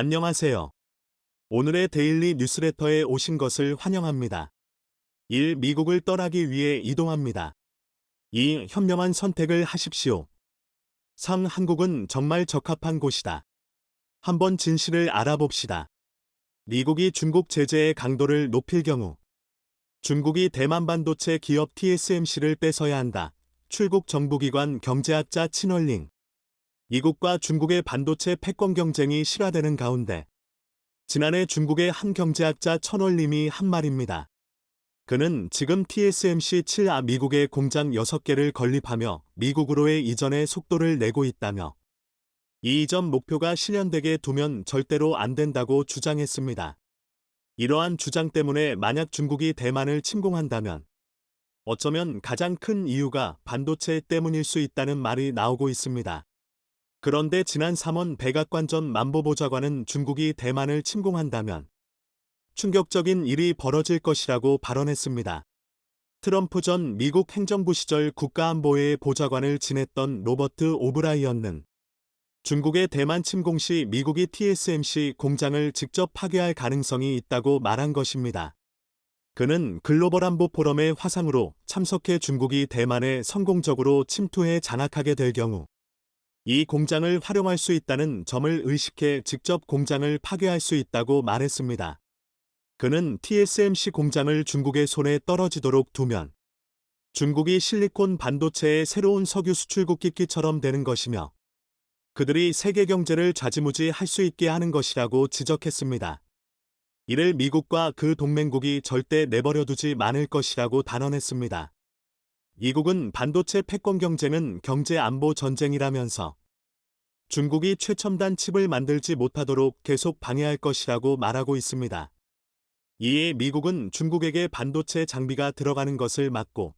안녕하세요. 오늘의 데일리 뉴스레터에 오신 것을 환영합니다. 1. 미국을 떠나기 위해 이동합니다. 2. 현명한 선택을 하십시오. 3. 한국은 정말 적합한 곳이다. 한번 진실을 알아봅시다. 미국이 중국 제재의 강도를 높일 경우 중국이 대만 반도체 기업 TSMC를 뺏어야 한다. 출국 정부기관 경제학자 친월링. 이국과 중국의 반도체 패권 경쟁이 실화되는 가운데 지난해 중국의 한 경제학자 천월님이 한 말입니다. 그는 지금 TSMC 7아 미국의 공장 6개를 건립하며 미국으로의 이전의 속도를 내고 있다며 이 이전 목표가 실현되게 두면 절대로 안 된다고 주장했습니다. 이러한 주장 때문에 만약 중국이 대만을 침공한다면 어쩌면 가장 큰 이유가 반도체 때문일 수 있다는 말이 나오고 있습니다. 그런데 지난 3월 백악관 전 만보보좌관은 중국이 대만을 침공한다면 충격적인 일이 벌어질 것이라고 발언했습니다. 트럼프 전 미국 행정부 시절 국가안보회의 보좌관을 지냈던 로버트 오브라이언은 중국의 대만 침공 시 미국이 TSMC 공장을 직접 파괴할 가능성이 있다고 말한 것입니다. 그는 글로벌 안보 포럼의 화상으로 참석해 중국이 대만에 성공적으로 침투해 장악하게 될 경우 이 공장을 활용할 수 있다는 점을 의식해 직접 공장을 파괴할 수 있다고 말했습니다. 그는 TSMC 공장을 중국의 손에 떨어지도록 두면 중국이 실리콘 반도체의 새로운 석유 수출국 끼기처럼 되는 것이며 그들이 세계 경제를 좌지무지할 수 있게 하는 것이라고 지적했습니다. 이를 미국과 그 동맹국이 절대 내버려두지 않을 것이라고 단언했습니다. 이국은 반도체 패권 경쟁은 경제 안보 전쟁이라면서 중국이 최첨단 칩을 만들지 못하도록 계속 방해할 것이라고 말하고 있습니다. 이에 미국은 중국에게 반도체 장비가 들어가는 것을 막고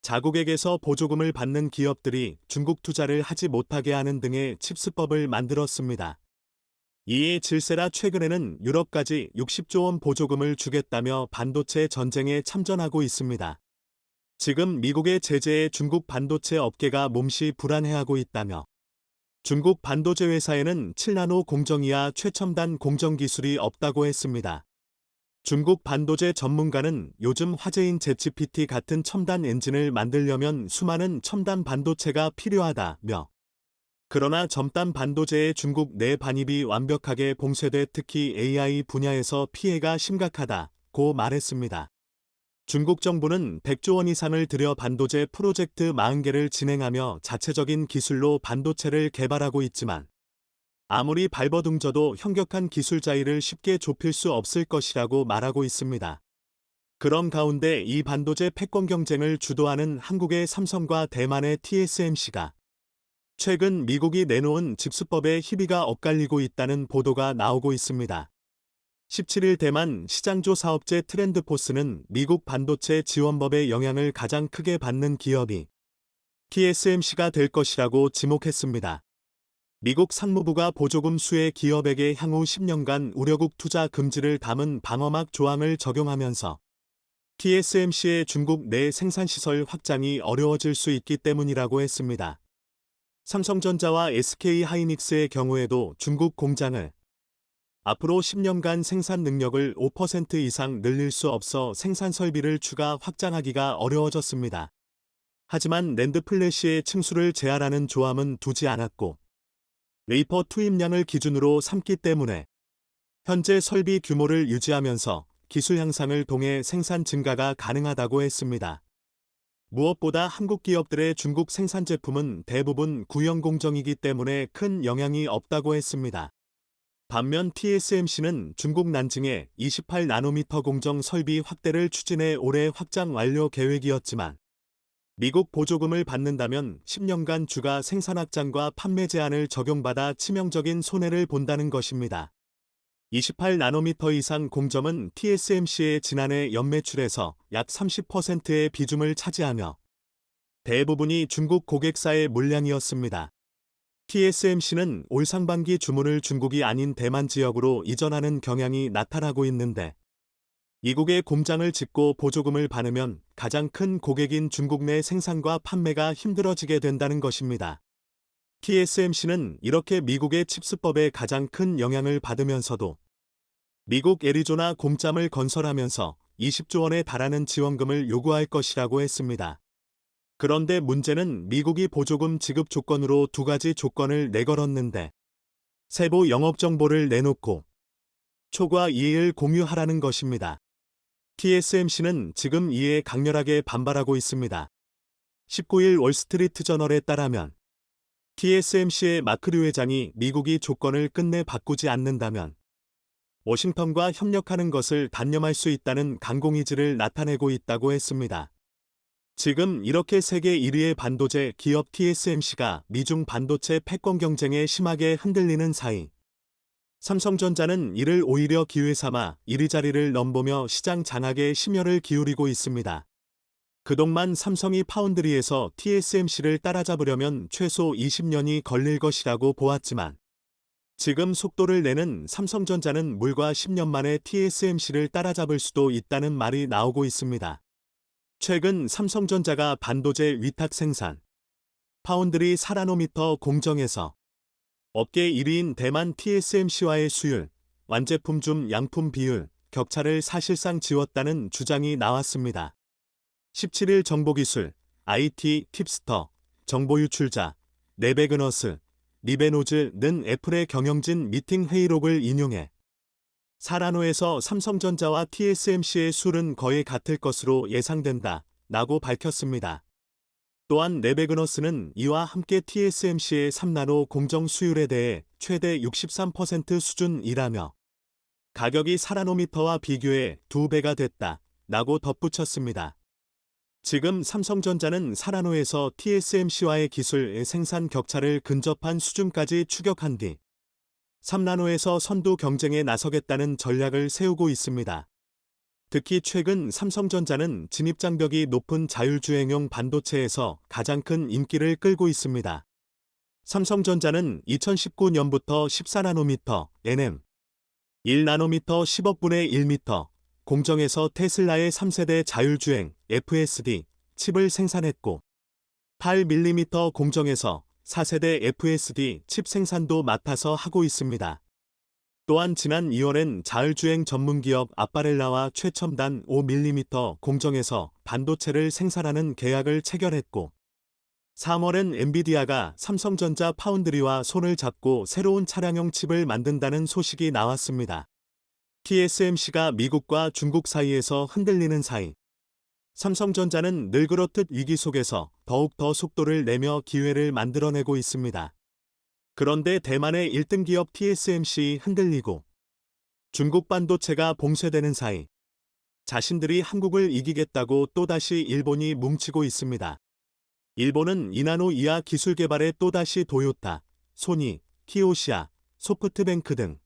자국에게서 보조금을 받는 기업들이 중국 투자를 하지 못하게 하는 등의 칩스법을 만들었습니다. 이에 질세라 최근에는 유럽까지 60조 원 보조금을 주겠다며 반도체 전쟁에 참전하고 있습니다. 지금 미국의 제재에 중국 반도체 업계가 몹시 불안해하고 있다며 중국 반도체 회사에는 7나노 공정 이하 최첨단 공정 기술이 없다고 했습니다. 중국 반도체 전문가는 요즘 화제인 챗GPT 같은 첨단 엔진을 만들려면 수많은 첨단 반도체가 필요하다며 그러나 첨단 반도체의 중국 내 반입이 완벽하게 봉쇄돼 특히 AI 분야에서 피해가 심각하다고 말했습니다. 중국 정부는 100조 원 이상을 들여 반도체 프로젝트 40개를 진행하며 자체적인 기술로 반도체를 개발하고 있지만 아무리 발버둥져도 현격한 기술 자유를 쉽게 좁힐 수 없을 것이라고 말하고 있습니다. 그런 가운데 이 반도체 패권 경쟁을 주도하는 한국의 삼성과 대만의 TSMC가 최근 미국이 내놓은 칩스법에 희비가 엇갈리고 있다는 보도가 나오고 있습니다. 17일 대만 시장조 사업체 트렌드포스는 미국 반도체 지원법의 영향을 가장 크게 받는 기업이 TSMC가 될 것이라고 지목했습니다. 미국 상무부가 보조금 수혜 기업에게 향후 10년간 우려국 투자 금지를 담은 방어막 조항을 적용하면서 TSMC의 중국 내 생산시설 확장이 어려워질 수 있기 때문이라고 했습니다. 삼성전자와 SK하이닉스의 경우에도 중국 공장을 앞으로 10년간 생산 능력을 5% 이상 늘릴 수 없어 생산 설비를 추가 확장하기가 어려워졌습니다. 하지만 낸드 플래시의 층수를 제한하는 조함은 두지 않았고 웨이퍼 투입량을 기준으로 삼기 때문에 현재 설비 규모를 유지하면서 기술 향상을 통해 생산 증가가 가능하다고 했습니다. 무엇보다 한국 기업들의 중국 생산 제품은 대부분 구형 공정이기 때문에 큰 영향이 없다고 했습니다. 반면 TSMC는 중국 난징에 28나노미터 공정 설비 확대를 추진해 올해 확장 완료 계획이었지만 미국 보조금을 받는다면 10년간 주가 생산 확장과 판매 제한을 적용받아 치명적인 손해를 본다는 것입니다. 28나노미터 이상 공정은 TSMC의 지난해 연매출에서 약 30%의 비중을 차지하며 대부분이 중국 고객사의 물량이었습니다. TSMC는 올 상반기 주문을 중국이 아닌 대만 지역으로 이전하는 경향이 나타나고 있는데 이국에 공장을 짓고 보조금을 받으면 가장 큰 고객인 중국 내 생산과 판매가 힘들어지게 된다는 것입니다. TSMC는 이렇게 미국의 칩스법에 가장 큰 영향을 받으면서도 미국 애리조나 곰짬을 건설하면서 20조 원에 달하는 지원금을 요구할 것이라고 했습니다. 그런데 문제는 미국이 보조금 지급 조건으로 두 가지 조건을 내걸었는데 세부 영업 정보를 내놓고 초과 이해를 공유하라는 것입니다. TSMC는 지금 이에 강렬하게 반발하고 있습니다. 19일 월스트리트 저널에 따르면 TSMC의 마크류 회장이 미국이 조건을 끝내 바꾸지 않는다면 워싱턴과 협력하는 것을 단념할 수 있다는 강공의지를 나타내고 있다고 했습니다. 지금 이렇게 세계 1위의 반도체 기업 TSMC가 미중 반도체 패권 경쟁에 심하게 흔들리는 사이 삼성전자는 이를 오히려 기회 삼아 1위 자리를 넘보며 시장 장악에 심혈을 기울이고 있습니다. 그동안 삼성이 파운드리에서 TSMC를 따라잡으려면 최소 20년이 걸릴 것이라고 보았지만 지금 속도를 내는 삼성전자는 물과 10년 만에 TSMC를 따라잡을 수도 있다는 말이 나오고 있습니다. 최근 삼성전자가 반도체 위탁 생산, 파운드리 4나노미터 공정에서 업계 1위인 대만 TSMC와의 수율, 완제품 중 양품 비율, 격차를 사실상 지웠다는 주장이 나왔습니다. 17일 정보기술, IT, 팁스터, 정보유출자, 네베그너스, 리베노즈는 애플의 경영진 미팅 회의록을 인용해 4나노에서 삼성전자와 TSMC의 술은 거의 같을 것으로 예상된다 라고 밝혔습니다. 또한 네베그너스는 이와 함께 TSMC의 3나노 공정 수율에 대해 최대 63% 수준이라며 가격이 4나노미터와 비교해 2배가 됐다 라고 덧붙였습니다. 지금 삼성전자는 4나노에서 TSMC와의 기술 생산 격차를 근접한 수준까지 추격한 뒤 3나노에서 선두 경쟁에 나서겠다는 전략을 세우고 있습니다. 특히 최근 삼성전자는 진입장벽이 높은 자율주행용 반도체에서 가장 큰 인기를 끌고 있습니다. 삼성전자는 2019년부터 14나노미터 NM, 1나노미터 10억 분의 1미터 공정에서 테슬라의 3세대 자율주행 FSD 칩을 생산했고 8mm 공정에서 4세대 FSD 칩 생산도 맡아서 하고 있습니다. 또한 지난 2월엔 자율주행 전문기업 아빠렐라와 최첨단 5mm 공정에서 반도체를 생산하는 계약을 체결했고 3월엔 엔비디아가 삼성전자 파운드리와 손을 잡고 새로운 차량용 칩을 만든다는 소식이 나왔습니다. TSMC가 미국과 중국 사이에서 흔들리는 사이 삼성전자는 늘 그렇듯 위기 속에서 더욱 더 속도를 내며 기회를 만들어내고 있습니다. 그런데 대만의 1등 기업 TSMC 흔들리고 중국 반도체가 봉쇄되는 사이 자신들이 한국을 이기겠다고 또다시 일본이 뭉치고 있습니다. 일본은 2나노 이하 기술 개발에 또다시 도요타, 소니, 키오시아, 소프트뱅크 등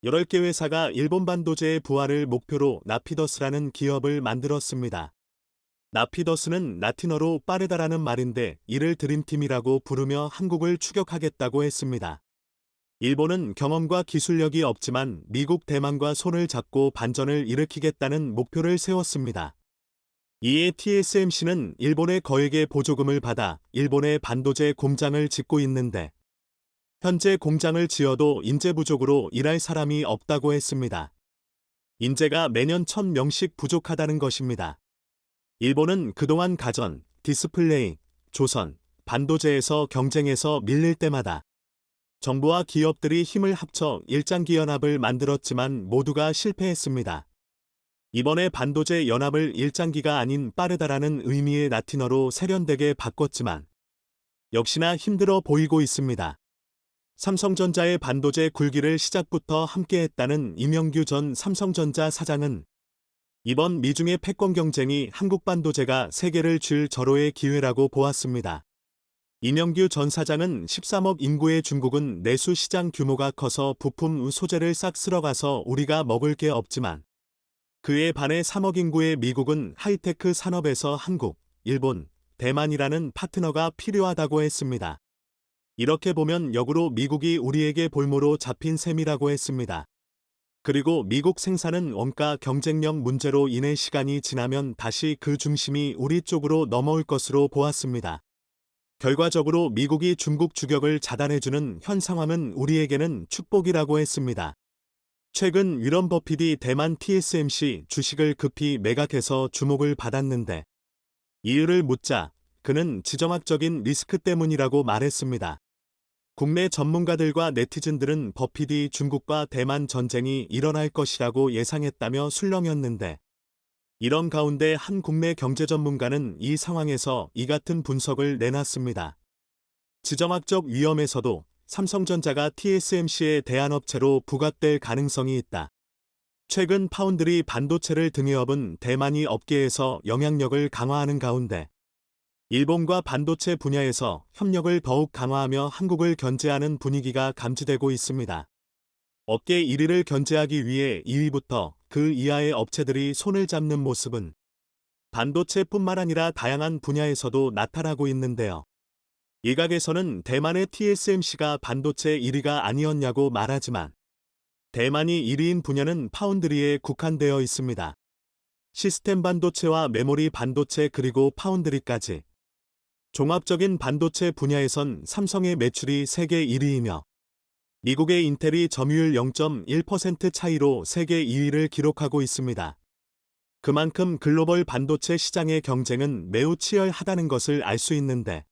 10개 회사가 일본 반도체의 부활을 목표로 나피더스라는 기업을 만들었습니다. 나피더스는 라틴어로 빠르다라는 말인데 이를 드림팀이라고 부르며 한국을 추격하겠다고 했습니다. 일본은 경험과 기술력이 없지만 미국 대만과 손을 잡고 반전을 일으키겠다는 목표를 세웠습니다. 이에 TSMC는 일본의 거액의 보조금을 받아 일본의 반도체 공장을 짓고 있는데 현재 공장을 지어도 인재 부족으로 일할 사람이 없다고 했습니다. 인재가 매년 1000명씩 부족하다는 것입니다. 일본은 그동안 가전, 디스플레이, 조선, 반도체에서 경쟁에서 밀릴 때마다 정부와 기업들이 힘을 합쳐 일장기 연합을 만들었지만 모두가 실패했습니다. 이번에 반도체 연합을 일장기가 아닌 빠르다라는 의미의 라틴어로 세련되게 바꿨지만 역시나 힘들어 보이고 있습니다. 삼성전자의 반도체 굴기를 시작부터 함께했다는 이명규 전 삼성전자 사장은 이번 미중의 패권 경쟁이 한국 반도체가 세계를 쥘 절호의 기회라고 보았습니다. 이명규 전 사장은 13억 인구의 중국은 내수 시장 규모가 커서 부품 소재를 싹 쓸어가서 우리가 먹을 게 없지만 그에 반해 3억 인구의 미국은 하이테크 산업에서 한국, 일본, 대만이라는 파트너가 필요하다고 했습니다. 이렇게 보면 역으로 미국이 우리에게 볼모로 잡힌 셈이라고 했습니다. 그리고 미국 생산은 원가 경쟁력 문제로 인해 시간이 지나면 다시 그 중심이 우리 쪽으로 넘어올 것으로 보았습니다. 결과적으로 미국이 중국 주격을 차단해주는 현 상황은 우리에게는 축복이라고 했습니다. 최근 위런 버핏이 대만 TSMC 주식을 급히 매각해서 주목을 받았는데 이유를 묻자 그는 지정학적인 리스크 때문이라고 말했습니다. 국내 전문가들과 네티즌들은 버핏이 중국과 대만 전쟁이 일어날 것이라고 예상했다며 술렁였는데 이런 가운데 한 국내 경제 전문가는 이 상황에서 이 같은 분석을 내놨습니다. 지정학적 위험에서도 삼성전자가 TSMC의 대안업체로 부각될 가능성이 있다. 최근 파운드리 반도체를 등에 업은 대만이 업계에서 영향력을 강화하는 가운데 일본과 반도체 분야에서 협력을 더욱 강화하며 한국을 견제하는 분위기가 감지되고 있습니다. 업계 1위를 견제하기 위해 2위부터 그 이하의 업체들이 손을 잡는 모습은 반도체뿐만 아니라 다양한 분야에서도 나타나고 있는데요. 일각에서는 대만의 TSMC가 반도체 1위가 아니었냐고 말하지만 대만이 1위인 분야는 파운드리에 국한되어 있습니다. 시스템 반도체와 메모리 반도체 그리고 파운드리까지 종합적인 반도체 분야에선 삼성의 매출이 세계 1위이며 미국의 인텔이 점유율 0.1% 차이로 세계 2위를 기록하고 있습니다. 그만큼 글로벌 반도체 시장의 경쟁은 매우 치열하다는 것을 알 수 있는데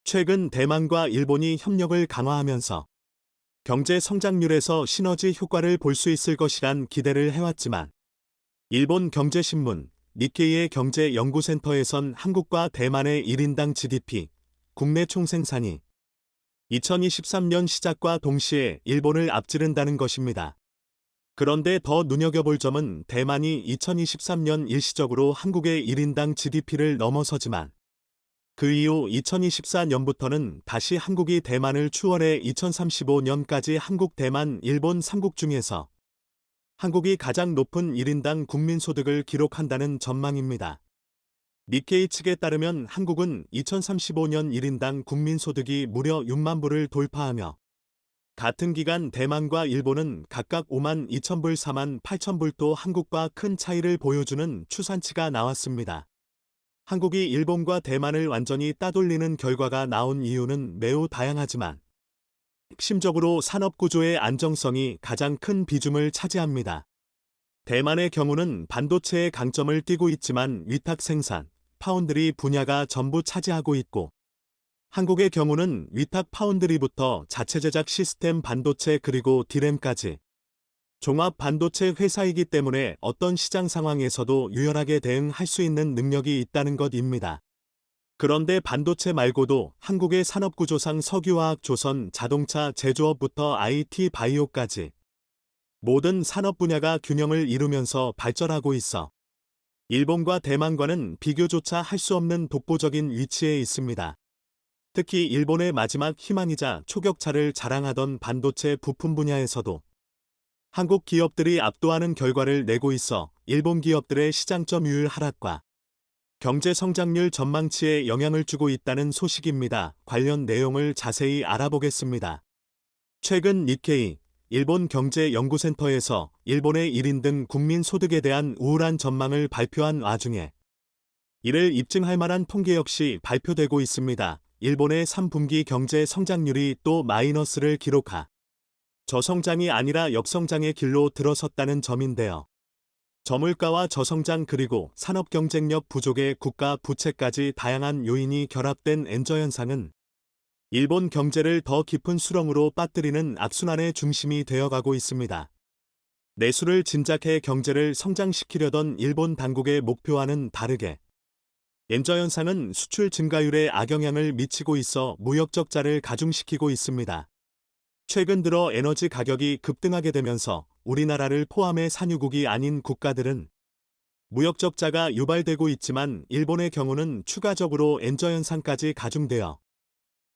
최근 대만과 일본이 협력을 강화하면서 경제 성장률에서 시너지 효과를 볼 수 있을 것이란 기대를 해왔지만 일본 경제신문 니케이의 경제연구센터에선 한국과 대만의 1인당 GDP, 국내 총생산이 2023년 시작과 동시에 일본을 앞지른다는 것입니다. 그런데 더 눈여겨볼 점은 대만이 2023년 일시적으로 한국의 1인당 GDP를 넘어서지만 그 이후 2024년부터는 다시 한국이 대만을 추월해 2035년까지 한국, 대만, 일본 3국 중에서 한국이 가장 높은 1인당 국민소득을 기록한다는 전망입니다. 니케이 측에 따르면 한국은 2035년 1인당 국민소득이 무려 6만 불을 돌파하며 같은 기간 대만과 일본은 각각 5만 2천 불, 4만 8천 불도 한국과 큰 차이를 보여주는 추산치가 나왔습니다. 한국이 일본과 대만을 완전히 따돌리는 결과가 나온 이유는 매우 다양하지만 핵심적으로 산업구조의 안정성이 가장 큰 비중을 차지합니다. 대만의 경우는 반도체의 강점을 띠고 있지만 위탁 생산, 파운드리 분야가 전부 차지하고 있고 한국의 경우는 위탁 파운드리부터 자체 제작 시스템 반도체 그리고 디램까지 종합 반도체 회사이기 때문에 어떤 시장 상황에서도 유연하게 대응할 수 있는 능력이 있다는 것입니다. 그런데 반도체 말고도 한국의 산업구조상 석유화학, 조선, 자동차 제조업부터 IT, 바이오까지 모든 산업 분야가 균형을 이루면서 발전하고 있어 일본과 대만과는 비교조차 할 수 없는 독보적인 위치에 있습니다. 특히 일본의 마지막 희망이자 초격차를 자랑하던 반도체 부품 분야에서도 한국 기업들이 압도하는 결과를 내고 있어 일본 기업들의 시장 점유율 하락과 경제 성장률 전망치에 영향을 주고 있다는 소식입니다. 관련 내용을 자세히 알아보겠습니다. 최근 니케이, 일본 경제연구센터에서 일본의 1인등 국민 소득에 대한 우울한 전망을 발표한 와중에 이를 입증할 만한 통계 역시 발표되고 있습니다. 일본의 3분기 경제 성장률이 또 마이너스를 기록하 저성장이 아니라 역성장의 길로 들어섰다는 점인데요. 저물가와 저성장 그리고 산업 경쟁력 부족의 국가 부채까지 다양한 요인이 결합된 엔저 현상은 일본 경제를 더 깊은 수렁으로 빠뜨리는 악순환의 중심이 되어가고 있습니다. 내수를 진작해 경제를 성장시키려던 일본 당국의 목표와는 다르게 엔저 현상은 수출 증가율에 악영향을 미치고 있어 무역 적자를 가중시키고 있습니다. 최근 들어 에너지 가격이 급등하게 되면서 우리나라를 포함해 산유국이 아닌 국가들은 무역 적자가 유발되고 있지만 일본의 경우는 추가적으로 엔저 현상까지 가중되어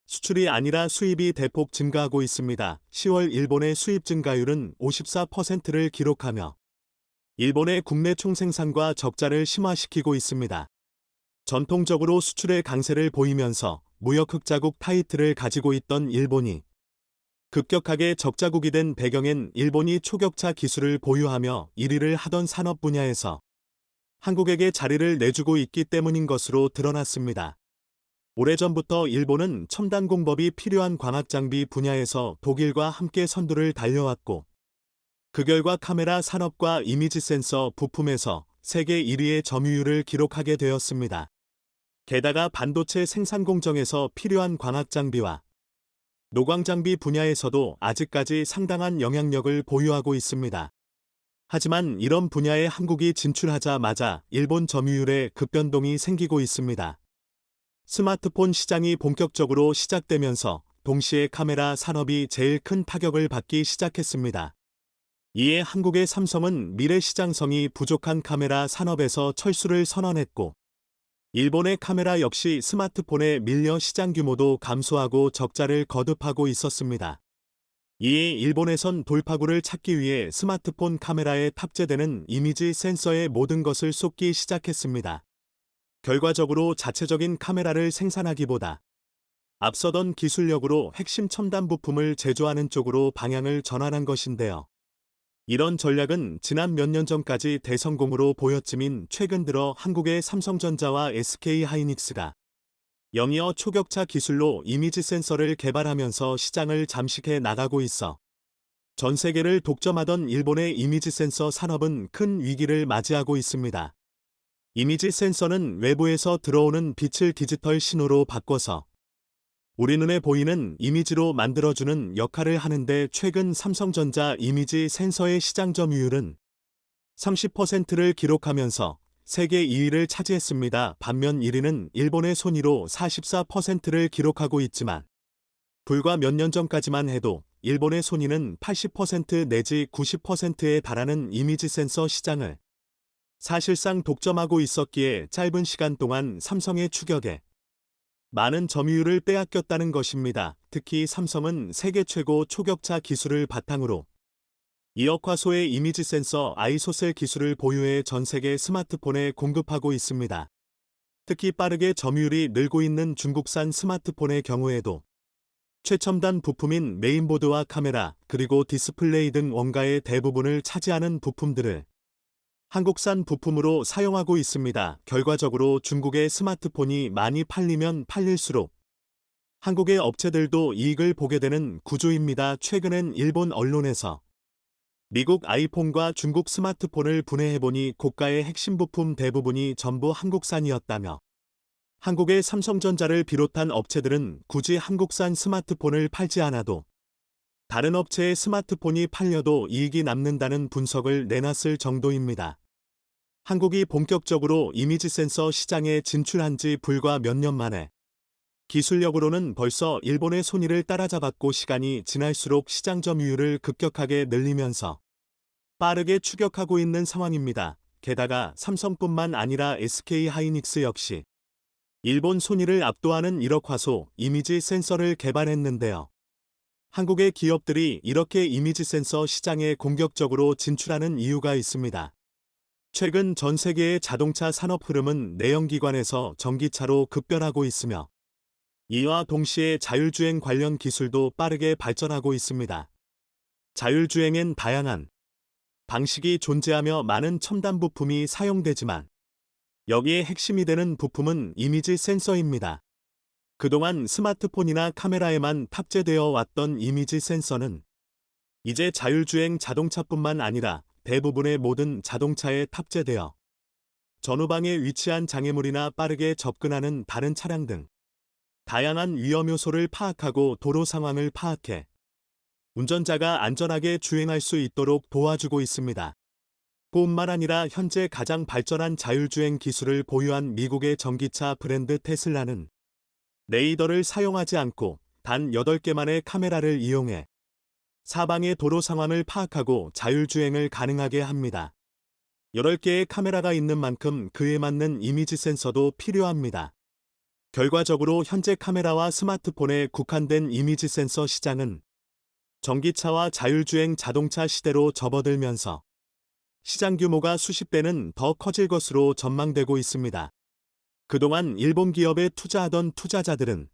수출이 아니라 수입이 대폭 증가하고 있습니다. 10월 일본의 수입 증가율은 54%를 기록하며 일본의 국내 총생산과 적자를 심화시키고 있습니다. 전통적으로 수출의 강세를 보이면서 무역 흑자국 타이틀을 가지고 있던 일본이 급격하게 적자국이 된 배경엔 일본이 초격차 기술을 보유하며 1위를 하던 산업 분야에서 한국에게 자리를 내주고 있기 때문인 것으로 드러났습니다. 오래전부터 일본은 첨단 공법이 필요한 광학장비 분야에서 독일과 함께 선두를 달려왔고, 그 결과 카메라 산업과 이미지 센서 부품에서 세계 1위의 점유율을 기록하게 되었습니다. 게다가 반도체 생산 공정에서 필요한 광학장비와 노광장비 분야에서도 아직까지 상당한 영향력을 보유하고 있습니다. 하지만 이런 분야에 한국이 진출하자마자 일본 점유율에 급변동이 생기고 있습니다. 스마트폰 시장이 본격적으로 시작되면서 동시에 카메라 산업이 제일 큰 타격을 받기 시작했습니다. 이에 한국의 삼성은 미래 시장성이 부족한 카메라 산업에서 철수를 선언했고, 일본의 카메라 역시 스마트폰에 밀려 시장 규모도 감소하고 적자를 거듭하고 있었습니다. 이에 일본에선 돌파구를 찾기 위해 스마트폰 카메라에 탑재되는 이미지 센서의 모든 것을 쏟기 시작했습니다. 결과적으로 자체적인 카메라를 생산하기보다 앞서던 기술력으로 핵심 첨단 부품을 제조하는 쪽으로 방향을 전환한 것인데요. 이런 전략은 지난 몇 년 전까지 대성공으로 보였지만 최근 들어 한국의 삼성전자와 SK하이닉스가 영이어 초격차 기술로 이미지 센서를 개발하면서 시장을 잠식해 나가고 있어 전 세계를 독점하던 일본의 이미지 센서 산업은 큰 위기를 맞이하고 있습니다. 이미지 센서는 외부에서 들어오는 빛을 디지털 신호로 바꿔서 우리 눈에 보이는 이미지로 만들어주는 역할을 하는데, 최근 삼성전자 이미지 센서의 시장 점유율은 30%를 기록하면서 세계 2위를 차지했습니다. 반면 1위는 일본의 소니로 44%를 기록하고 있지만, 불과 몇 년 전까지만 해도 일본의 소니는 80% 내지 90%에 달하는 이미지 센서 시장을 사실상 독점하고 있었기에 짧은 시간 동안 삼성의 추격에 많은 점유율을 빼앗겼다는 것입니다. 특히 삼성은 세계 최고 초격차 기술을 바탕으로 2억 화소의 이미지 센서 아이소셀 기술을 보유해 전 세계 스마트폰에 공급하고 있습니다. 특히 빠르게 점유율이 늘고 있는 중국산 스마트폰의 경우에도 최첨단 부품인 메인보드와 카메라, 그리고 디스플레이 등 원가의 대부분을 차지하는 부품들을 한국산 부품으로 사용하고 있습니다. 결과적으로 중국의 스마트폰이 많이 팔리면 팔릴수록 한국의 업체들도 이익을 보게 되는 구조입니다. 최근엔 일본 언론에서 미국 아이폰과 중국 스마트폰을 분해해보니 고가의 핵심 부품 대부분이 전부 한국산이었다며, 한국의 삼성전자를 비롯한 업체들은 굳이 한국산 스마트폰을 팔지 않아도 다른 업체의 스마트폰이 팔려도 이익이 남는다는 분석을 내놨을 정도입니다. 한국이 본격적으로 이미지 센서 시장에 진출한 지 불과 몇 년 만에 기술력으로는 벌써 일본의 소니를 따라잡았고, 시간이 지날수록 시장 점유율을 급격하게 늘리면서 빠르게 추격하고 있는 상황입니다. 게다가 삼성뿐만 아니라 SK하이닉스 역시 일본 소니를 압도하는 1억 화소 이미지 센서를 개발했는데요. 한국의 기업들이 이렇게 이미지 센서 시장에 공격적으로 진출하는 이유가 있습니다. 최근 전 세계의 자동차 산업 흐름은 내연기관에서 전기차로 급변하고 있으며, 이와 동시에 자율주행 관련 기술도 빠르게 발전하고 있습니다. 자율주행엔 다양한 방식이 존재하며 많은 첨단 부품이 사용되지만, 여기에 핵심이 되는 부품은 이미지 센서입니다. 그동안 스마트폰이나 카메라에만 탑재되어 왔던 이미지 센서는 이제 자율주행 자동차뿐만 아니라 대부분의 모든 자동차에 탑재되어 전후방에 위치한 장애물이나 빠르게 접근하는 다른 차량 등 다양한 위험 요소를 파악하고 도로 상황을 파악해 운전자가 안전하게 주행할 수 있도록 도와주고 있습니다. 뿐만 아니라 현재 가장 발전한 자율주행 기술을 보유한 미국의 전기차 브랜드 테슬라는 레이더를 사용하지 않고 단 8개만의 카메라를 이용해 사방의 도로 상황을 파악하고 자율주행을 가능하게 합니다. 8개의 카메라가 있는 만큼 그에 맞는 이미지 센서도 필요합니다. 결과적으로 현재 카메라와 스마트폰에 국한된 이미지 센서 시장은 전기차와 자율주행 자동차 시대로 접어들면서 시장 규모가 수십 배는 더 커질 것으로 전망되고 있습니다. 그동안 일본 기업에 투자하던 투자자들은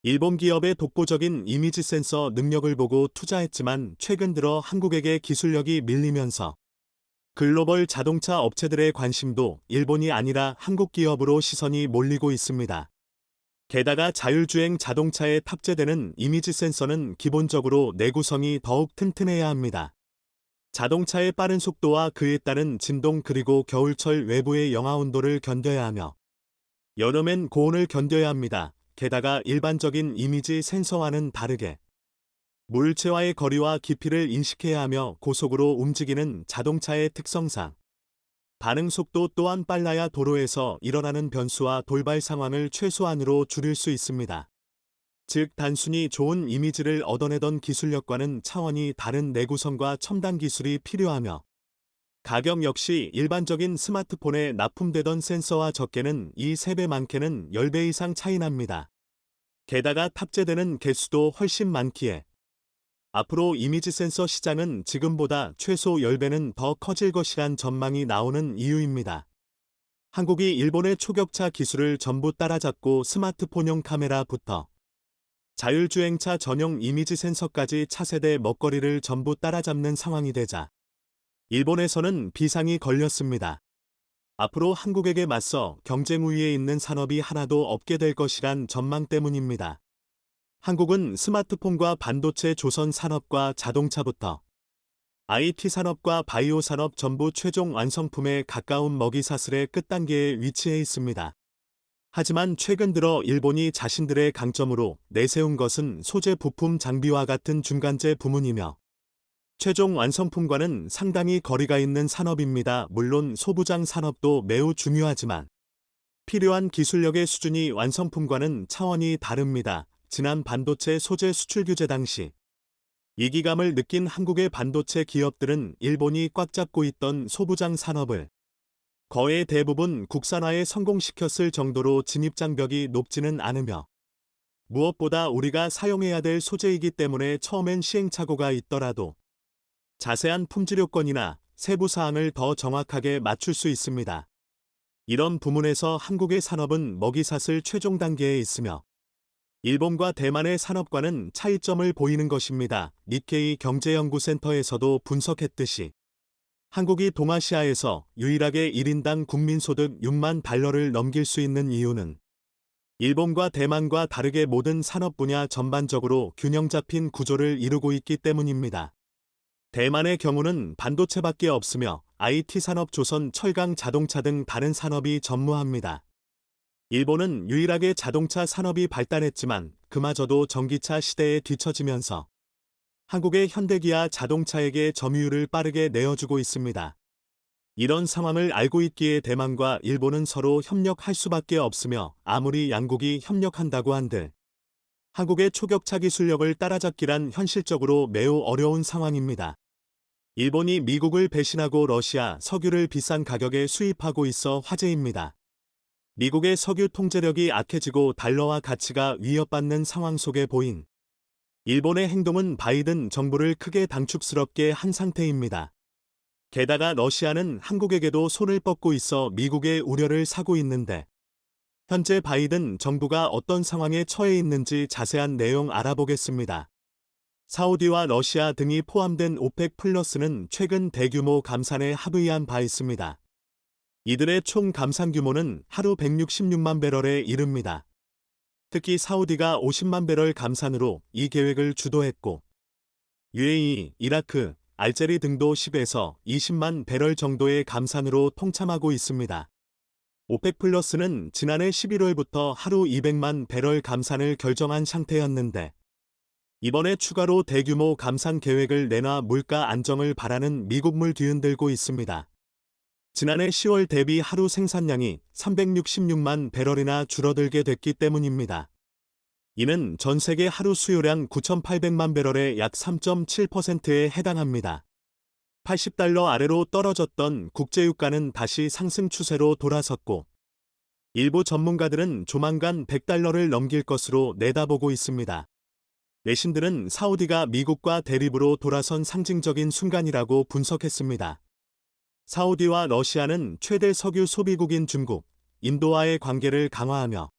일본 기업의 독보적인 이미지 센서 능력을 보고 투자했지만, 최근 들어 한국에게 기술력이 밀리면서 글로벌 자동차 업체들의 관심도 일본이 아니라 한국 기업으로 시선이 몰리고 있습니다. 게다가 자율주행 자동차에 탑재되는 이미지 센서는 기본적으로 내구성이 더욱 튼튼해야 합니다. 자동차의 빠른 속도와 그에 따른 진동 그리고 겨울철 외부의 영하 온도를 견뎌야 하며 여름엔 고온을 견뎌야 합니다. 게다가 일반적인 이미지 센서와는 다르게 물체와의 거리와 깊이를 인식해야 하며 고속으로 움직이는 자동차의 특성상 반응 속도 또한 빨라야 도로에서 일어나는 변수와 돌발 상황을 최소한으로 줄일 수 있습니다. 즉 단순히 좋은 이미지를 얻어내던 기술력과는 차원이 다른 내구성과 첨단 기술이 필요하며 가격 역시 일반적인 스마트폰에 납품되던 센서와 적게는 이 3배 많게는 10배 이상 차이 납니다. 게다가 탑재되는 개수도 훨씬 많기에 앞으로 이미지 센서 시장은 지금보다 최소 10배는 더 커질 것이란 전망이 나오는 이유입니다. 한국이 일본의 초격차 기술을 전부 따라잡고 스마트폰용 카메라부터 자율주행차 전용 이미지 센서까지 차세대 먹거리를 전부 따라잡는 상황이 되자 일본에서는 비상이 걸렸습니다. 앞으로 한국에게 맞서 경쟁 우위에 있는 산업이 하나도 없게 될 것이란 전망 때문입니다. 한국은 스마트폰과 반도체 조선 산업과 자동차부터 IT 산업과 바이오 산업 전부 최종 완성품에 가까운 먹이사슬의 끝단계에 위치해 있습니다. 하지만 최근 들어 일본이 자신들의 강점으로 내세운 것은 소재 부품 장비와 같은 중간재 부문이며 최종 완성품과는 상당히 거리가 있는 산업입니다. 물론 소부장 산업도 매우 중요하지만 필요한 기술력의 수준이 완성품과는 차원이 다릅니다. 지난 반도체 소재 수출 규제 당시 위기감을 느낀 한국의 반도체 기업들은 일본이 꽉 잡고 있던 소부장 산업을 거의 대부분 국산화에 성공시켰을 정도로 진입장벽이 높지는 않으며 무엇보다 우리가 사용해야 될 소재이기 때문에 처음엔 시행착오가 있더라도 자세한 품질 요건이나 세부 사항을 더 정확하게 맞출 수 있습니다. 이런 부문에서 한국의 산업은 먹이사슬 최종 단계에 있으며 일본과 대만의 산업과는 차이점을 보이는 것입니다. 니케이 경제연구센터에서도 분석했듯이 한국이 동아시아에서 유일하게 1인당 국민소득 6만 달러를 넘길 수 있는 이유는 일본과 대만과 다르게 모든 산업 분야 전반적으로 균형 잡힌 구조를 이루고 있기 때문입니다. 대만의 경우는 반도체밖에 없으며 IT 산업 조선 철강 자동차 등 다른 산업이 전무합니다. 일본은 유일하게 자동차 산업이 발달했지만 그마저도 전기차 시대에 뒤처지면서 한국의 현대기아 자동차에게 점유율을 빠르게 내어주고 있습니다. 이런 상황을 알고 있기에 대만과 일본은 서로 협력할 수밖에 없으며 아무리 양국이 협력한다고 한들 한국의 초격차 기술력을 따라잡기란 현실적으로 매우 어려운 상황입니다. 일본이 미국을 배신하고 러시아 석유를 비싼 가격에 수입하고 있어 화제입니다. 미국의 석유 통제력이 악해지고 달러와 가치가 위협받는 상황 속에 보인 일본의 행동은 바이든 정부를 크게 당축스럽게 한 상태입니다. 게다가 러시아는 한국에게도 손을 뻗고 있어 미국의 우려를 사고 있는데 현재 바이든 정부가 어떤 상황에 처해 있는지 자세한 내용 알아보겠습니다. 사우디와 러시아 등이 포함된 오펙 플러스는 최근 대규모 감산에 합의한 바 있습니다. 이들의 총 감산 규모는 하루 166만 배럴에 이릅니다. 특히 사우디가 50만 배럴 감산으로 이 계획을 주도했고 UAE, 이라크, 알제리 등도 10에서 20만 배럴 정도의 감산으로 통참하고 있습니다. 오펙 플러스는 지난해 11월부터 하루 200만 배럴 감산을 결정한 상태였는데 이번에 추가로 대규모 감산 계획을 내놔 물가 안정을 바라는 미국물 뒤흔들고 있습니다. 지난해 10월 대비 하루 생산량이 366만 배럴이나 줄어들게 됐기 때문입니다. 이는 전 세계 하루 수요량 9,800만 배럴의 약 3.7%에 해당합니다. 80달러 아래로 떨어졌던 국제유가는 다시 상승 추세로 돌아섰고 일부 전문가들은 조만간 100달러를 넘길 것으로 내다보고 있습니다. 외신들은 사우디가 미국과 대립으로 돌아선 상징적인 순간이라고 분석했습니다. 사우디와 러시아는 최대 석유 소비국인 중국, 인도와의 관계를 강화하며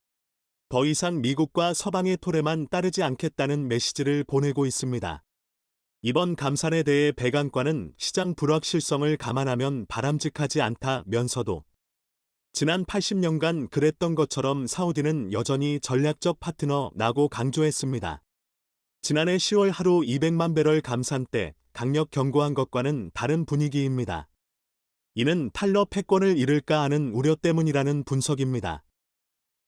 더 이상 미국과 서방의 토레만 따르지 않겠다는 메시지를 보내고 있습니다. 이번 감산에 대해 백악관은 시장 불확실성을 감안하면 바람직하지 않다면서도 지난 80년간 그랬던 것처럼 사우디는 여전히 전략적 파트너라고 강조했습니다. 지난해 10월 하루 200만 배럴 감산 때 강력 경고한 것과는 다른 분위기입니다. 이는 탈러 패권을 잃을까 하는 우려 때문이라는 분석입니다.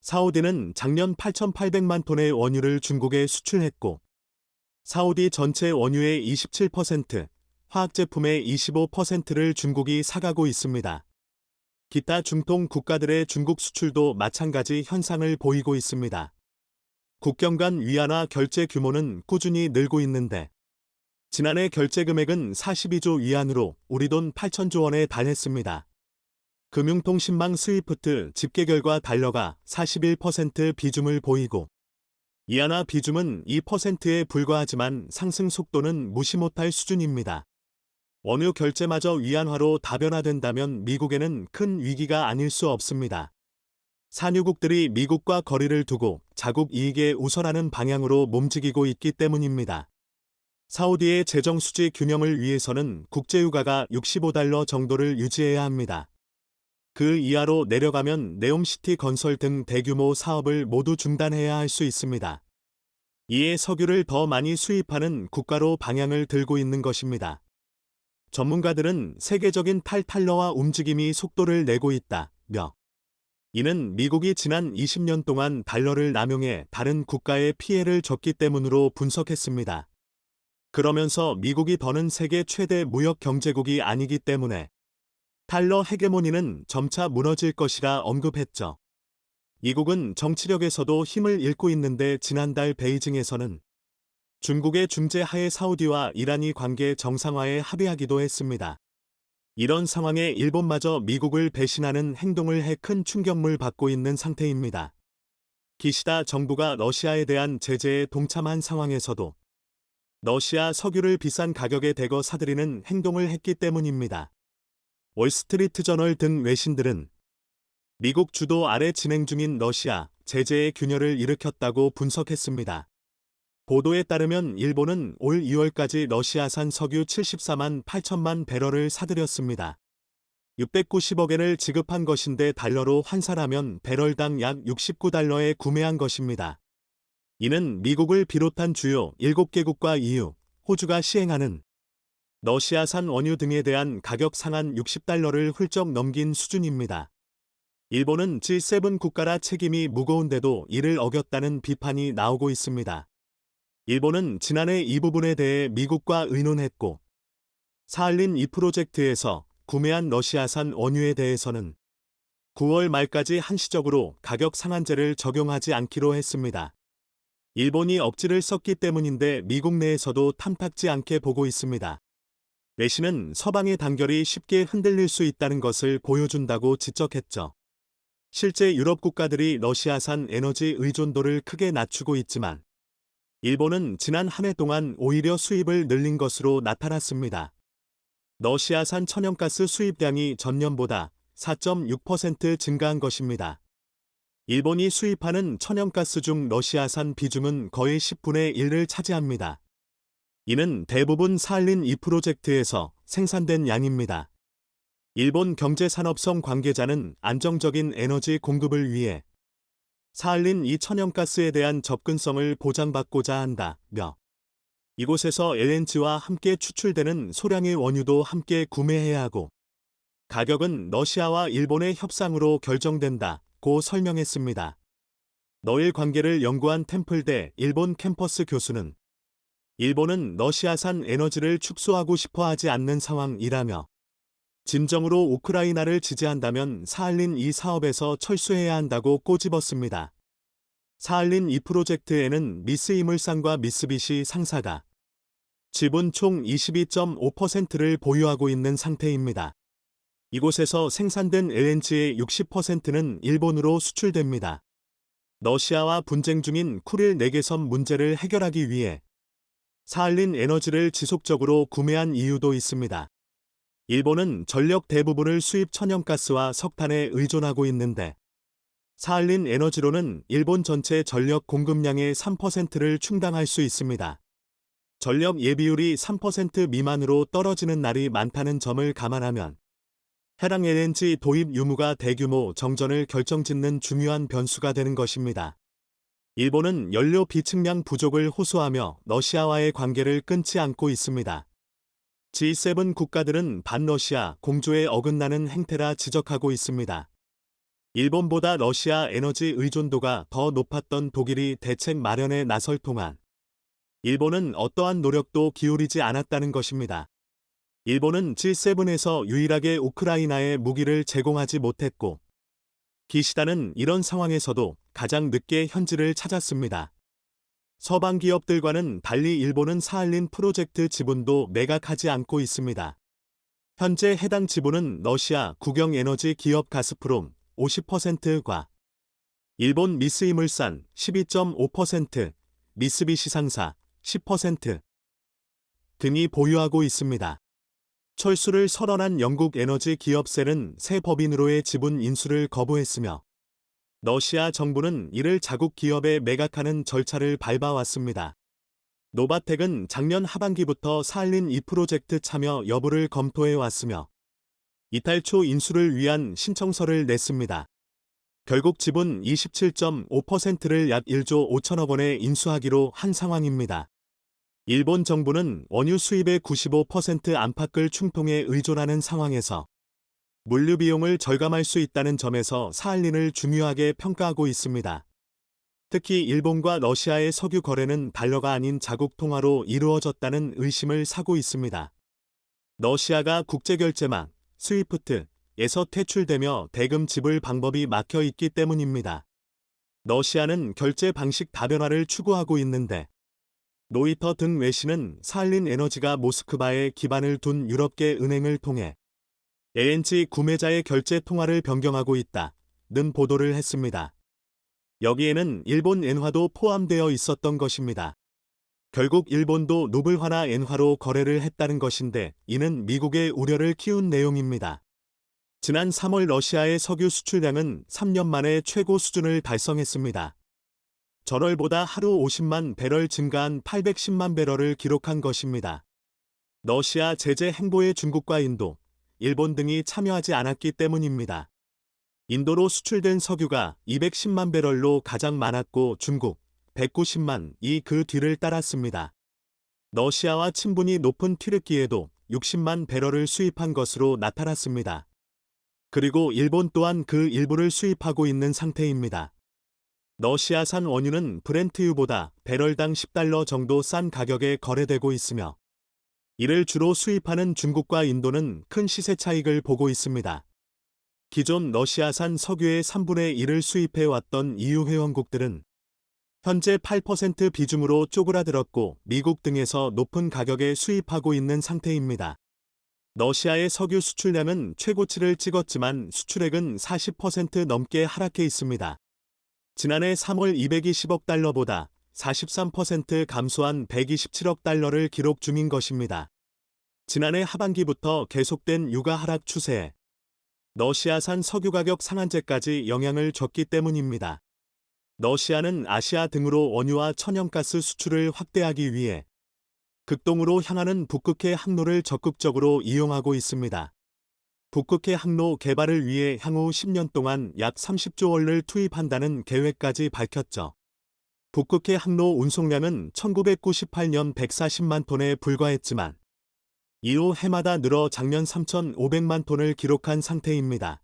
사우디는 작년 8,800만 톤의 원유를 중국에 수출했고, 사우디 전체 원유의 27%, 화학제품의 25%를 중국이 사가고 있습니다. 기타 중동 국가들의 중국 수출도 마찬가지 현상을 보이고 있습니다. 국경 간 위안화 결제 규모는 꾸준히 늘고 있는데, 지난해 결제 금액은 42조 위안으로 우리 돈 8천조 원에 달했습니다. 금융통신망 스위프트 집계 결과 달러가 41% 비중을 보이고, 위안화 비중은 2%에 불과하지만 상승 속도는 무시 못할 수준입니다. 원유 결제마저 위안화로 다변화된다면 미국에는 큰 위기가 아닐 수 없습니다. 산유국들이 미국과 거리를 두고 자국 이익에 우선하는 방향으로 몸지기고 있기 때문입니다. 사우디의 재정 수지 균형을 위해서는 국제유가가 65달러 정도를 유지해야 합니다. 그 이하로 내려가면 네옴시티 건설 등 대규모 사업을 모두 중단해야 할 수 있습니다. 이에 석유를 더 많이 수입하는 국가로 방향을 들고 있는 것입니다. 전문가들은 세계적인 탈탈러와 움직임이 속도를 내고 있다며, 이는 미국이 지난 20년 동안 달러를 남용해 다른 국가에 피해를 줬기 때문으로 분석했습니다. 그러면서 미국이 더는 세계 최대 무역 경제국이 아니기 때문에 달러 헤게모니는 점차 무너질 것이라 언급했죠. 미국은 정치력에서도 힘을 잃고 있는데 지난달 베이징에서는 중국의 중재하에 사우디와 이란이 관계 정상화에 합의하기도 했습니다. 이런 상황에 일본마저 미국을 배신하는 행동을 해 큰 충격을 받고 있는 상태입니다. 기시다 정부가 러시아에 대한 제재에 동참한 상황에서도 러시아 석유를 비싼 가격에 대거 사들이는 행동을 했기 때문입니다. 월스트리트 저널 등 외신들은 미국 주도 아래 진행 중인 러시아 제재의 균열을 일으켰다고 분석했습니다. 보도에 따르면 일본은 올 2월까지 러시아산 석유 74만 8천만 배럴을 사들였습니다. 690억엔을 지급한 것인데 달러로 환산하면 배럴당 약 69달러에 구매한 것입니다. 이는 미국을 비롯한 주요 7개국과 EU, 호주가 시행하는 러시아산 원유 등에 대한 가격 상한 60달러를 훌쩍 넘긴 수준입니다. 일본은 G7 국가라 책임이 무거운데도 이를 어겼다는 비판이 나오고 있습니다. 일본은 지난해 이 부분에 대해 미국과 의논했고, 사할린 2 프로젝트에서 구매한 러시아산 원유에 대해서는 9월 말까지 한시적으로 가격 상한제를 적용하지 않기로 했습니다. 일본이 억지를 썼기 때문인데 미국 내에서도 탐탁지 않게 보고 있습니다. 외신은 서방의 단결이 쉽게 흔들릴 수 있다는 것을 보여준다고 지적했죠. 실제 유럽 국가들이 러시아산 에너지 의존도를 크게 낮추고 있지만, 일본은 지난 한 해 동안 오히려 수입을 늘린 것으로 나타났습니다. 러시아산 천연가스 수입량이 전년보다 4.6% 증가한 것입니다. 일본이 수입하는 천연가스 중 러시아산 비중은 거의 10분의 1을 차지합니다. 이는 대부분 사할린 2 프로젝트에서 생산된 양입니다. 일본 경제산업성 관계자는 안정적인 에너지 공급을 위해 사할린 2 천연가스에 대한 접근성을 보장받고자 한다며, 이곳에서 LNG와 함께 추출되는 소량의 원유도 함께 구매해야 하고, 가격은 러시아와 일본의 협상으로 결정된다고 설명했습니다. 너일 관계를 연구한 템플대 일본 캠퍼스 교수는 일본은 러시아산 에너지를 축소하고 싶어 하지 않는 상황이라며, 진정으로 우크라이나를 지지한다면 사할린 2 사업에서 철수해야 한다고 꼬집었습니다. 사할린 2 프로젝트에는 미쓰이물산과 미쓰비시 상사가 지분 총 22.5%를 보유하고 있는 상태입니다. 이곳에서 생산된 LNG의 60%는 일본으로 수출됩니다. 러시아와 분쟁 중인 쿠릴 내개섬 문제를 해결하기 위해 사할린 에너지를 지속적으로 구매한 이유도 있습니다. 일본은 전력 대부분을 수입 천연가스와 석탄에 의존하고 있는데, 사할린 에너지로는 일본 전체 전력 공급량의 3%를 충당할 수 있습니다. 전력 예비율이 3% 미만으로 떨어지는 날이 많다는 점을 감안하면 해당 LNG 도입 유무가 대규모 정전을 결정짓는 중요한 변수가 되는 것입니다. 일본은 연료 비축량 부족을 호소하며 러시아와의 관계를 끊지 않고 있습니다. G7 국가들은 반러시아 공조에 어긋나는 행태라 지적하고 있습니다. 일본보다 러시아 에너지 의존도가 더 높았던 독일이 대책 마련에 나설 동안 일본은 어떠한 노력도 기울이지 않았다는 것입니다. 일본은 G7에서 유일하게 우크라이나에 무기를 제공하지 못했고, 기시다는 이런 상황에서도 가장 늦게 현지를 찾았습니다. 서방 기업들과는 달리 일본은 사할린 프로젝트 지분도 매각하지 않고 있습니다. 현재 해당 지분은 러시아 국영에너지 기업 가스프롬 50%과 일본 미쓰이물산 12.5%, 미쓰비시 상사 10% 등이 보유하고 있습니다. 철수를 선언한 영국 에너지 기업셀은 새 법인으로의 지분 인수를 거부했으며 러시아 정부는 이를 자국 기업에 매각하는 절차를 밟아왔습니다. 노바텍은 작년 하반기부터 사할린 2 프로젝트 참여 여부를 검토해왔으며 이달 초 인수를 위한 신청서를 냈습니다. 결국 지분 27.5%를 약 1조 5천억 원에 인수하기로 한 상황입니다. 일본 정부는 원유 수입의 95% 안팎을 충통에 의존하는 상황에서 물류 비용을 절감할 수 있다는 점에서 사할린을 중요하게 평가하고 있습니다. 특히 일본과 러시아의 석유 거래는 달러가 아닌 자국 통화로 이루어졌다는 의심을 사고 있습니다. 러시아가 국제결제망 스위프트에서 퇴출되며 대금 지불 방법이 막혀 있기 때문입니다. 러시아는 결제 방식 다변화를 추구하고 있는데 로이터 등 외신은 사할린 에너지가 모스크바에 기반을 둔 유럽계 은행을 통해 LNG 구매자의 결제 통화를 변경하고 있다는 보도를 했습니다. 여기에는 일본 엔화도 포함되어 있었던 것입니다. 결국 일본도 루블화나 엔화로 거래를 했다는 것인데 이는 미국의 우려를 키운 내용입니다. 지난 3월 러시아의 석유 수출량은 3년 만에 최고 수준을 달성했습니다. 전월보다 하루 50만 배럴 증가한 810만 배럴을 기록한 것입니다. 러시아 제재 행보에 중국과 인도, 일본 등이 참여하지 않았기 때문입니다. 인도로 수출된 석유가 210만 배럴로 가장 많았고 중국 190만이 그 뒤를 따랐습니다. 러시아와 친분이 높은 튀르키예도 60만 배럴을 수입한 것으로 나타났습니다. 그리고 일본 또한 그 일부를 수입하고 있는 상태입니다. 러시아산 원유는 브렌트유보다 배럴당 10달러 정도 싼 가격에 거래되고 있으며 이를 주로 수입하는 중국과 인도는 큰 시세 차익을 보고 있습니다. 기존 러시아산 석유의 3분의 1을 수입해왔던 EU 회원국들은 현재 8% 비중으로 쪼그라들었고 미국 등에서 높은 가격에 수입하고 있는 상태입니다. 러시아의 석유 수출량은 최고치를 찍었지만 수출액은 40% 넘게 하락해 있습니다. 지난해 3월 220억 달러보다 43% 감소한 127억 달러를 기록 중인 것입니다. 지난해 하반기부터 계속된 유가 하락 추세에 러시아산 석유 가격 상한제까지 영향을 줬기 때문입니다. 러시아는 아시아 등으로 원유와 천연가스 수출을 확대하기 위해 극동으로 향하는 북극해 항로를 적극적으로 이용하고 있습니다. 북극해 항로 개발을 위해 향후 10년 동안 약 30조 원을 투입한다는 계획까지 밝혔죠. 북극해 항로 운송량은 1998년 140만 톤에 불과했지만 이후 해마다 늘어 작년 3,500만 톤을 기록한 상태입니다.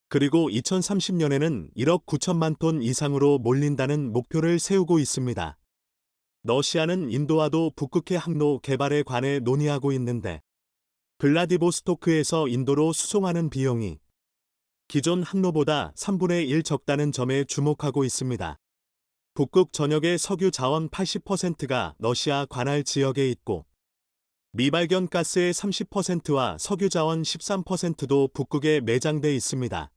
그리고 2030년에는 1억 9천만 톤 이상으로 몰린다는 목표를 세우고 있습니다. 러시아는 인도와도 북극해 항로 개발에 관해 논의하고 있는데 블라디보스토크에서 인도로 수송하는 비용이 기존 항로보다 3분의 1 적다는 점에 주목하고 있습니다. 북극 전역의 석유 자원 80%가 러시아 관할 지역에 있고 미발견 가스의 30%와 석유 자원 13%도 북극에 매장돼 있습니다.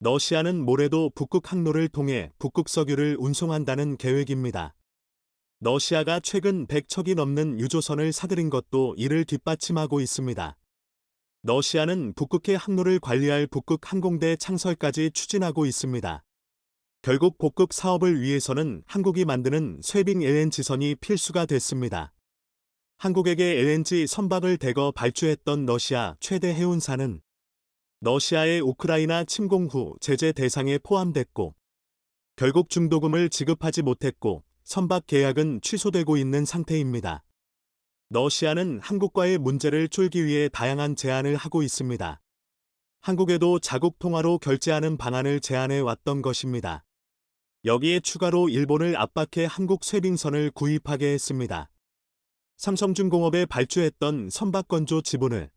러시아는 모레도 북극 항로를 통해 북극 석유를 운송한다는 계획입니다. 러시아가 최근 100척이 넘는 유조선을 사들인 것도 이를 뒷받침하고 있습니다. 러시아는 북극해 항로를 관리할 북극 항공대 창설까지 추진하고 있습니다. 결국 북극 사업을 위해서는 한국이 만드는 쇠빙 LNG선이 필수가 됐습니다. 한국에게 LNG 선박을 대거 발주했던 러시아 최대 해운사는 러시아의 우크라이나 침공 후 제재 대상에 포함됐고, 결국 중도금을 지급하지 못했고, 선박 계약은 취소되고 있는 상태입니다. 러시아는 한국과의 문제를 풀기 위해 다양한 제안을 하고 있습니다. 한국에도 자국 통화로 결제하는 방안을 제안해 왔던 것입니다. 여기에 추가로 일본을 압박해 한국 쇄빙선을 구입하게 했습니다. 삼성중공업에 발주했던 선박건조 지분을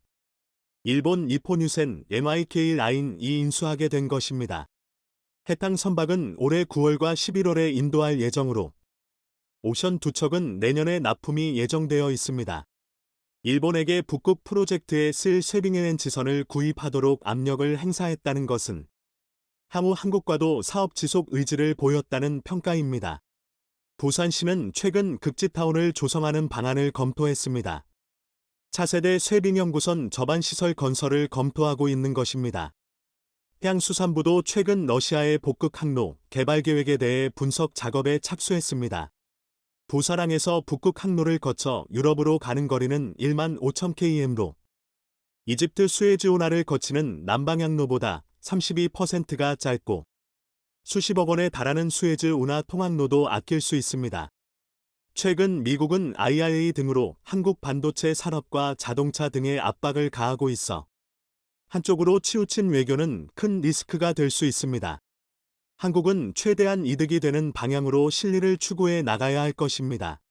일본 니포뉴센 MIK 라인이 인수하게 된 것입니다. 해당 선박은 올해 9월과 11월에 인도할 예정으로 오션 두 척은 내년에 납품이 예정되어 있습니다. 일본에게 북극 프로젝트에 쓸 쇄빙해낸 지선을 구입하도록 압력을 행사했다는 것은 향후 한국과도 사업 지속 의지를 보였다는 평가입니다. 부산시는 최근 극지타운을 조성하는 방안을 검토했습니다. 차세대 쇄빙연구선 접안시설 건설을 검토하고 있는 것입니다. 해양수산부도 최근 러시아의 북극 항로 개발 계획에 대해 분석 작업에 착수했습니다. 부사랑에서 북극 항로를 거쳐 유럽으로 가는 거리는 1만 5천 km로 이집트 수에즈 운하를 거치는 남방향로보다 32%가 짧고 수십억 원에 달하는 수에즈 운하 통항로도 아낄 수 있습니다. 최근 미국은 IRA 등으로 한국 반도체 산업과 자동차 등에 압박을 가하고 있어 한쪽으로 치우친 외교는 큰 리스크가 될 수 있습니다. 한국은 최대한 이득이 되는 방향으로 실리를 추구해 나가야 할 것입니다.